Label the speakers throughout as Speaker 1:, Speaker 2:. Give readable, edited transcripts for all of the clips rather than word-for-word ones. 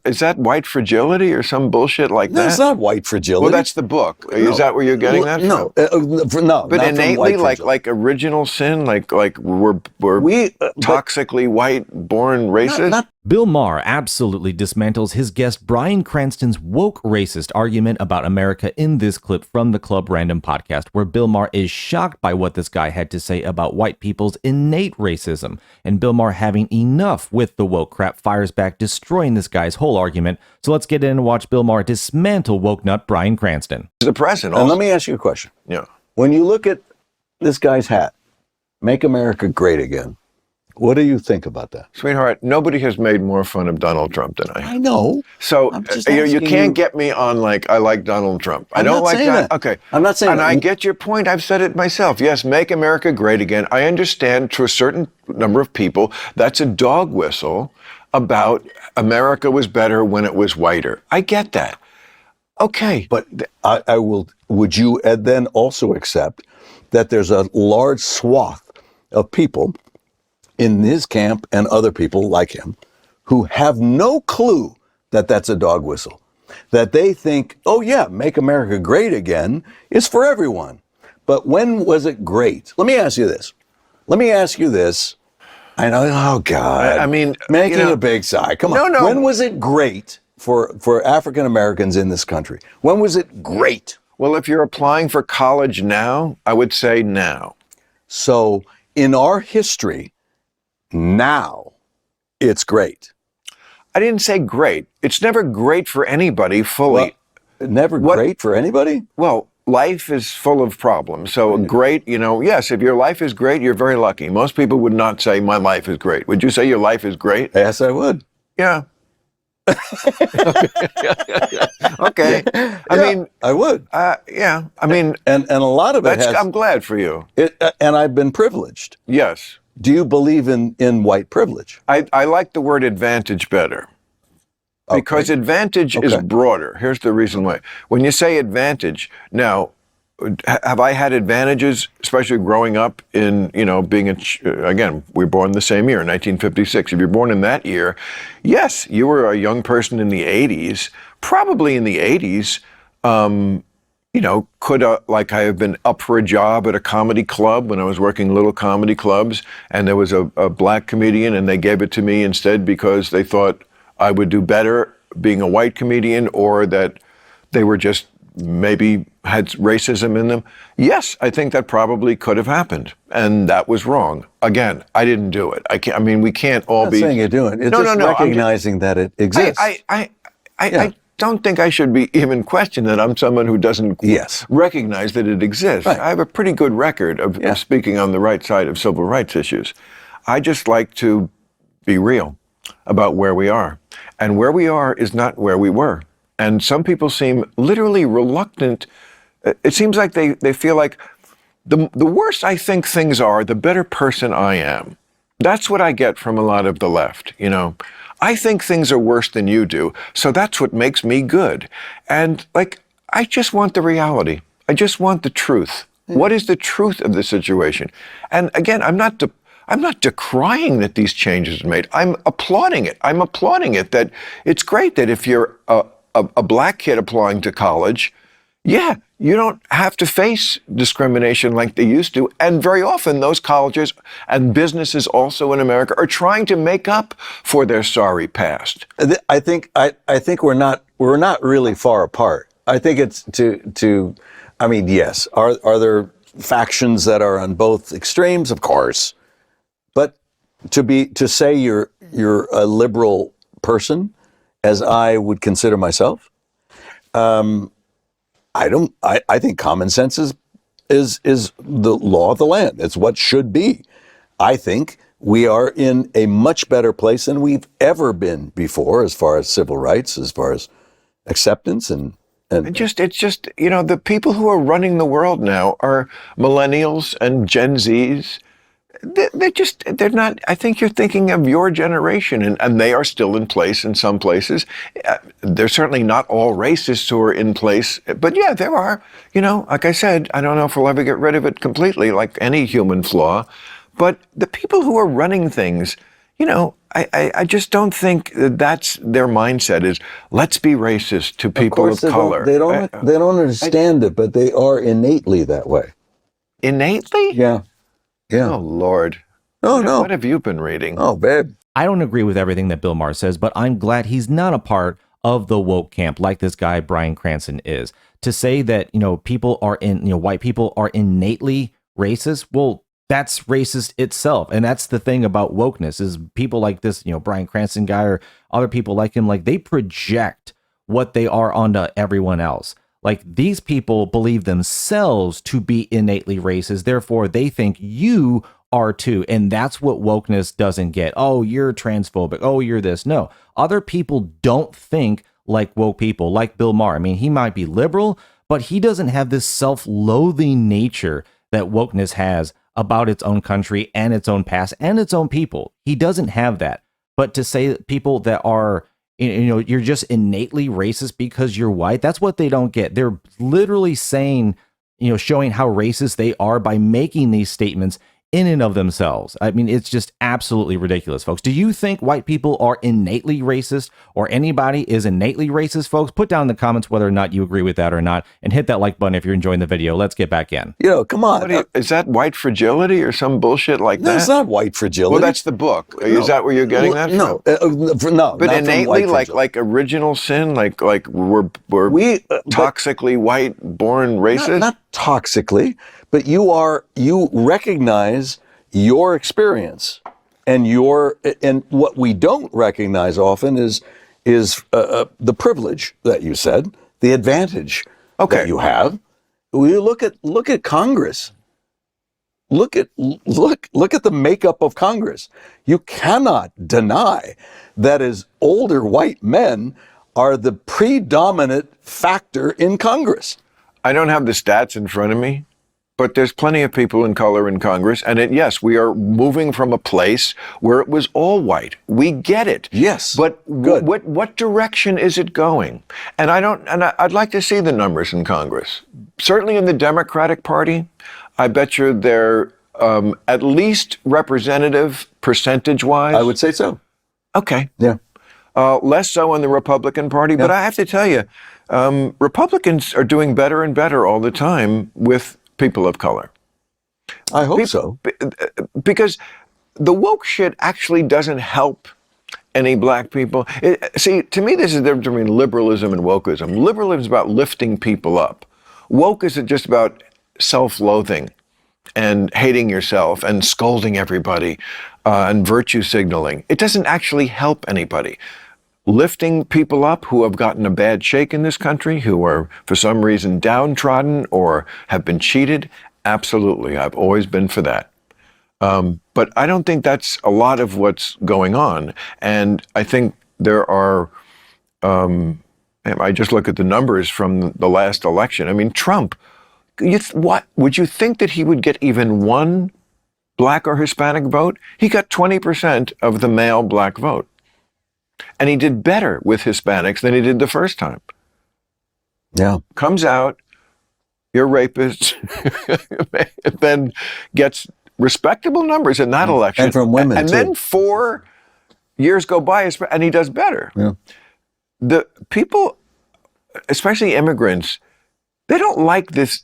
Speaker 1: Is that white fragility or some bullshit like that?
Speaker 2: No, it's not white fragility.
Speaker 1: Well, that's the book. No. Is that where you're getting that
Speaker 2: from? No.
Speaker 1: But innately, like original sin, like we're toxically white, born racist.
Speaker 3: Bill Maher absolutely dismantles his guest Bryan Cranston's woke racist argument about America in this clip from the Club Random podcast, where Bill Maher is shocked by what this guy had to say about white people's innate racism. And Bill Maher, having enough with the woke crap, fires back, destroying this guy's whole argument. So let's get in and watch Bill Maher dismantle woke nut Bryan Cranston.
Speaker 1: The present.
Speaker 2: And let me ask you a question.
Speaker 1: Yeah.
Speaker 2: When you look at this guy's hat, "Make America Great Again," what do you think about that?
Speaker 1: Sweetheart, nobody has made more fun of Donald Trump than I have.
Speaker 2: I know.
Speaker 1: So you can't get me on like, I like Donald Trump. I don't like that. Okay.
Speaker 2: I'm not saying
Speaker 1: that.
Speaker 2: And
Speaker 1: I get your point. I've said it myself. Yes, make America great again. I understand to a certain number of people that's a dog whistle about America was better when it was whiter. I get that. Okay.
Speaker 2: But I will, would you then also accept that there's a large swath of people in his camp and other people like him who have no clue that that's a dog whistle, that they think, oh yeah, make America great again is for everyone. But when was it great? Let me ask you this. I know, oh God.
Speaker 1: I mean,
Speaker 2: making a big sigh. Come on.
Speaker 1: No.
Speaker 2: When was it great for African Americans in this country? When was it great?
Speaker 1: Well, if you're applying for college now, I would say now.
Speaker 2: So in our history, now it's great.
Speaker 1: I didn't say great. It's never great for anybody fully.
Speaker 2: Well, great for anybody?
Speaker 1: Well, life is full of problems. So great, yes, if your life is great, you're very lucky. Most people would not say my life is great. Would you say your life is great?
Speaker 2: Yes, I would.
Speaker 1: Yeah. Okay.
Speaker 2: I would.
Speaker 1: Yeah. I mean,
Speaker 2: and a lot of it
Speaker 1: I'm glad for you.
Speaker 2: And I've been privileged.
Speaker 1: Yes.
Speaker 2: Do you believe in white privilege?
Speaker 1: I like the word advantage better. Because advantage is broader. Here's the reason why. When you say advantage, now, have I had advantages, especially growing up in, being again, we were born the same year, 1956. If you're born in that year, yes, you were a young person in the 80s, probably in the 80s, could I have been up for a job at a comedy club when I was working little comedy clubs, and there was a black comedian and they gave it to me instead because they thought I would do better being a white comedian, or that they were just maybe had racism in them. Yes, I think that probably could have happened, and that was wrong. Again, I didn't do it. We can't all be.
Speaker 2: I'm not saying you're doing it. It's recognizing that it exists.
Speaker 1: I don't think I should be even questioned that I'm someone who doesn't recognize that it exists. Right. I have a pretty good record of speaking on the right side of civil rights issues. I just like to be real about where we are. And where we are is not where we were. And some people seem literally reluctant. It seems like they feel like the worse I think things are, the better person I am. That's what I get from a lot of the left, I think things are worse than you do, so that's what makes me good. And I just want the reality. I just want the truth. What is the truth of the situation? And again, I'm not decrying that these changes are made. I'm applauding it. I'm applauding it that it's great that if you're a black kid applying to college, you don't have to face discrimination like they used to. And very often those colleges and businesses also in America are trying to make up for their sorry past.
Speaker 2: I think we're not really far apart. I think it's yes. Are there factions that are on both extremes? Of course. But to say you're a liberal person, as I would consider myself, I think common sense is the law of the land. It's what should be. I think we are in a much better place than we've ever been before, as far as civil rights, as far as acceptance and
Speaker 1: it's just the people who are running the world now are millennials and Gen Zs. They're not, I think you're thinking of your generation, and they are still in place in some places. They're certainly not all racists who are in place, but yeah, there are, like I said, I don't know if we'll ever get rid of it completely, like any human flaw, but the people who are running things, You know, I just don't think that's their mindset is let's be racist to people of color.
Speaker 2: They don't understand it, but they are innately that way.
Speaker 1: Innately?
Speaker 2: Yeah. Yeah.
Speaker 1: Oh, Lord.
Speaker 2: No.
Speaker 1: What have you been reading?
Speaker 2: Oh, babe.
Speaker 3: I don't agree with everything that Bill Maher says, but I'm glad he's not a part of the woke camp like this guy Bryan Cranston is. To say that, white people are innately racist, well, that's racist itself. And that's the thing about wokeness is people like this, Bryan Cranston guy or other people like him, like they project what they are onto everyone else. Like these people believe themselves to be innately racist. Therefore, they think you are too. And that's what wokeness doesn't get. Oh, you're transphobic. Oh, you're this. No, other people don't think like woke people, like Bill Maher. I mean, he might be liberal, but he doesn't have this self-loathing nature that wokeness has about its own country and its own past and its own people. He doesn't have that. But to say that people that are, you're just innately racist because you're white, that's what they don't get. They're literally saying, showing how racist they are by making these statements in and of themselves. I mean, it's just absolutely ridiculous, folks. Do you think white people are innately racist or anybody is innately racist, folks? Put down in the comments whether or not you agree with that or not, and hit that like button if you're enjoying the video. Let's get back in.
Speaker 2: Come on.
Speaker 1: Is that white fragility or some bullshit like that?
Speaker 2: That's not white fragility.
Speaker 1: Well, that's the book. No. Is that where you're getting that from?
Speaker 2: No.
Speaker 1: But innately, like original sin, like we're toxically white born racist?
Speaker 2: Not toxically, but you recognize your experience and what we don't recognize often is the privilege that you said, the advantage that you have. We look at Congress. Look at the makeup of Congress. You cannot deny that as older white men are the predominant factor in Congress.
Speaker 1: I don't have the stats in front of me, but there's plenty of people in color in Congress. And yes, we are moving from a place where it was all white. We get it.
Speaker 2: Yes.
Speaker 1: But what direction is it going? And I'd like to see the numbers in Congress. Certainly in the Democratic Party, I bet you they're at least representative percentage-wise.
Speaker 2: I would say so.
Speaker 1: Okay.
Speaker 2: Yeah.
Speaker 1: Less so in the Republican Party, but I have to tell you, Republicans are doing better and better all the time with people of color.
Speaker 2: I hope so.
Speaker 1: Because the woke shit actually doesn't help any black people. See, to me, this is the difference between liberalism and wokeism. Liberalism is about lifting people up. Woke is just about self-loathing and hating yourself and scolding everybody and virtue signaling. It doesn't actually help anybody. Lifting people up who have gotten a bad shake in this country, who are for some reason downtrodden or have been cheated, absolutely. I've always been for that. But I don't think that's a lot of what's going on. And I think there are, I just look at the numbers from the last election. I mean, Trump, what would you think that he would get even one black or Hispanic vote? He got 20% of the male black vote. And he did better with Hispanics than he did the first time.
Speaker 2: Yeah.
Speaker 1: Comes out, you're rapists, then gets respectable numbers in that election.
Speaker 2: And from women,
Speaker 1: and
Speaker 2: too.
Speaker 1: then 4 years go by, and he does better.
Speaker 2: Yeah.
Speaker 1: The people, especially immigrants, they don't like this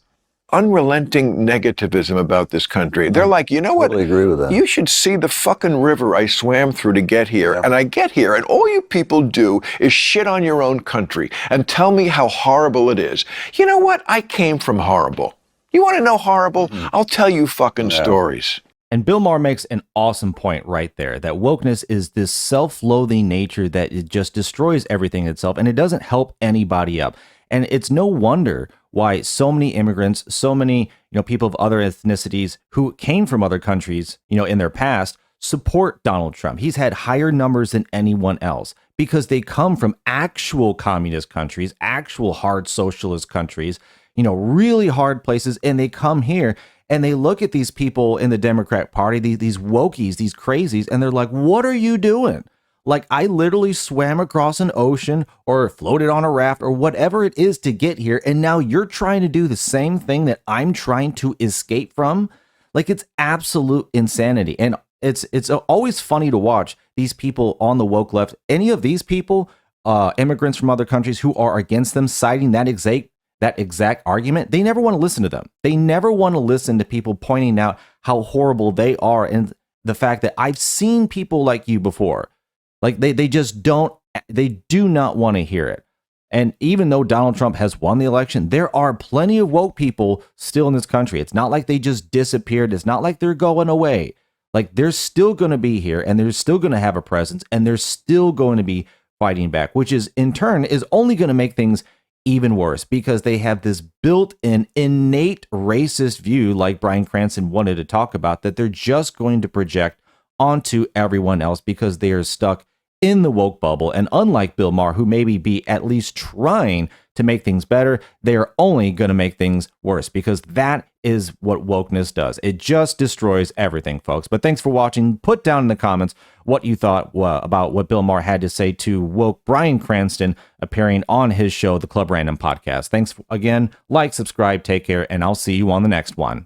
Speaker 1: unrelenting negativism about this country. They're like, you know what?
Speaker 2: Totally agree with that.
Speaker 1: You should see the fucking river I swam through to get here. And I get here, and all you people do is shit on your own country and tell me how horrible it is. You know what? I came from horrible. You want to know horrible? I'll tell you fucking stories.
Speaker 3: And Bill Maher makes an awesome point right there, that wokeness is this self-loathing nature that it just destroys everything itself, and it doesn't help anybody up. And it's no wonder why so many immigrants, so many, people of other ethnicities who came from other countries, in their past, support Donald Trump. He's had higher numbers than anyone else because they come from actual communist countries, actual hard socialist countries, really hard places. And they come here and they look at these people in the Democrat Party, these wokies, these crazies, and they're like, what are you doing? Like, I literally swam across an ocean or floated on a raft or whatever it is to get here. And now you're trying to do the same thing that I'm trying to escape from. Like, it's absolute insanity. And it's always funny to watch these people on the woke left. Any of these people, immigrants from other countries who are against them, citing that exact argument, they never want to listen to them. They never want to listen to people pointing out how horrible they are, and the fact that I've seen people like you before. Like they just don't, they do not want to hear it. And even though Donald Trump has won the election, there are plenty of woke people still in this country. It's not like they just disappeared. It's not like they're going away. Like, they're still going to be here, and they're still going to have a presence, and they're still going to be fighting back, which is in turn is only going to make things even worse, because they have this built-in innate racist view, like Bryan Cranston wanted to talk about, that they're just going to project onto everyone else because they are stuck in the woke bubble. And unlike Bill Maher, who maybe be at least trying to make things better, they are only going to make things worse, because that is what wokeness does. It just destroys everything, folks. But thanks for watching. Put down in the comments what you thought about what Bill Maher had to say to woke Bryan Cranston appearing on his show, the Club Random Podcast. Thanks again. Like, subscribe, take care, and I'll see you on the next one.